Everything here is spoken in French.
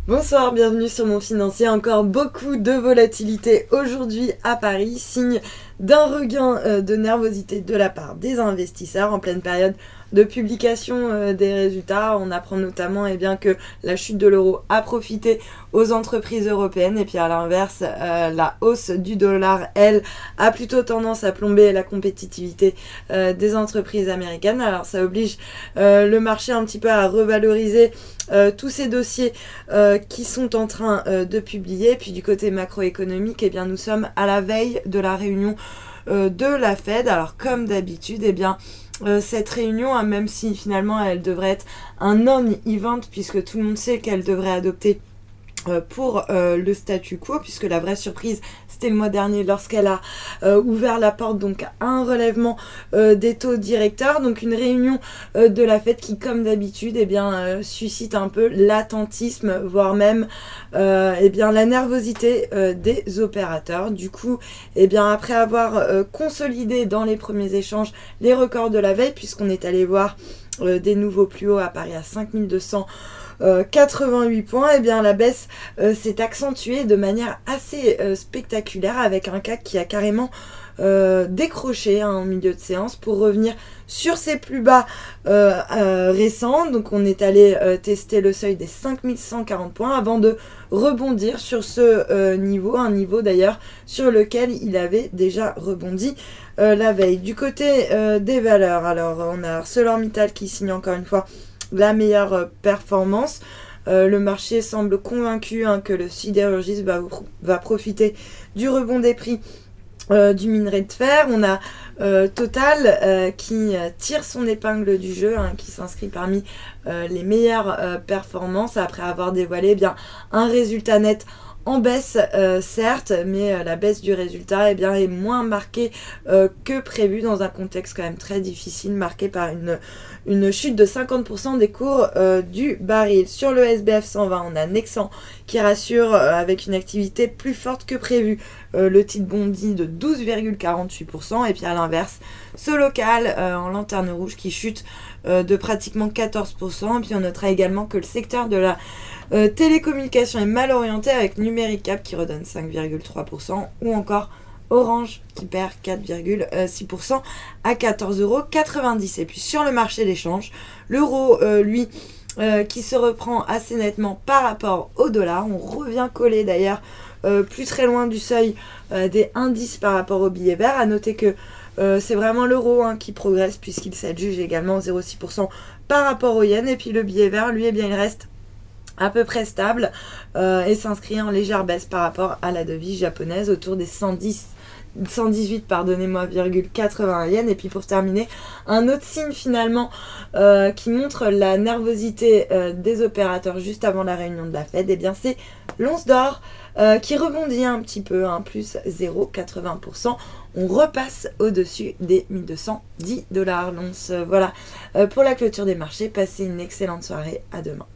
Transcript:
Bonsoir, bienvenue sur Mon Financier. Encore beaucoup de volatilité aujourd'hui à Paris, signe d'un regain de nervosité de la part des investisseurs en pleine période de publication des résultats. On apprend notamment que la chute de l'euro a profité aux entreprises européennes et puis à l'inverse, la hausse du dollar, elle, a plutôt tendance à plomber la compétitivité des entreprises américaines. Alors ça oblige le marché un petit peu à revaloriser tous ces dossiers qui sont en train de publier. Puis du côté macroéconomique, nous sommes à la veille de la réunion de la Fed. Alors comme d'habitude, cette réunion, même si finalement elle devrait être un non-event, puisque tout le monde sait qu'elle devrait adopter pour le statu quo, puisque la vraie surprise c'était le mois dernier lorsqu'elle a ouvert la porte donc à un relèvement des taux directeurs, donc une réunion de la Fed qui comme d'habitude suscite un peu l'attentisme, voire même la nervosité des opérateurs. Du coup, après avoir consolidé dans les premiers échanges les records de la veille, puisqu'on est allé voir des nouveaux plus hauts à Paris à 5288 points, la baisse s'est accentuée de manière assez spectaculaire, avec un CAC qui a carrément décroché en milieu de séance pour revenir sur ses plus bas récents. Donc on est allé tester le seuil des 5140 points avant de rebondir sur ce niveau, un niveau d'ailleurs sur lequel il avait déjà rebondi la veille. Du côté des valeurs, alors on a ArcelorMittal qui signe encore une fois la meilleure performance. Le marché semble convaincu que le sidérurgisme va profiter du rebond des prix du minerai de fer. On a Total qui tire son épingle du jeu, qui s'inscrit parmi les meilleures performances après avoir dévoilé un résultat net en baisse, certes, mais la baisse du résultat est moins marquée que prévu dans un contexte quand même très difficile, marqué par une chute de 50% des cours du baril. Sur le SBF 120, on a Nexan qui rassure avec une activité plus forte que prévu. Le titre bondit de 12,48%, et puis à l'inverse, Solocal en lanterne rouge qui chute de pratiquement 14%. Et puis on notera également que le secteur de la télécommunication est mal orienté, avec Numericap qui redonne 5,3%, ou encore Orange qui perd 4,6% à 14,90 €. Et puis sur le marché d'échange, l'euro, lui, qui se reprend assez nettement par rapport au dollar. On revient coller d'ailleurs plus très loin du seuil des indices par rapport au billet vert. À noter que c'est vraiment l'euro qui progresse, puisqu'il s'adjuge également 0,6% par rapport au yen. Et puis le billet vert, lui, il reste à peu près stable et s'inscrit en légère baisse par rapport à la devise japonaise, autour des 118, virgule 80 yens. Et puis pour terminer, un autre signe finalement qui montre la nervosité des opérateurs juste avant la réunion de la Fed, c'est l'once d'or qui rebondit un petit peu, plus 0,80%. On repasse au-dessus des 1210 $ l'once. Voilà pour la clôture des marchés. Passez une excellente soirée, à demain.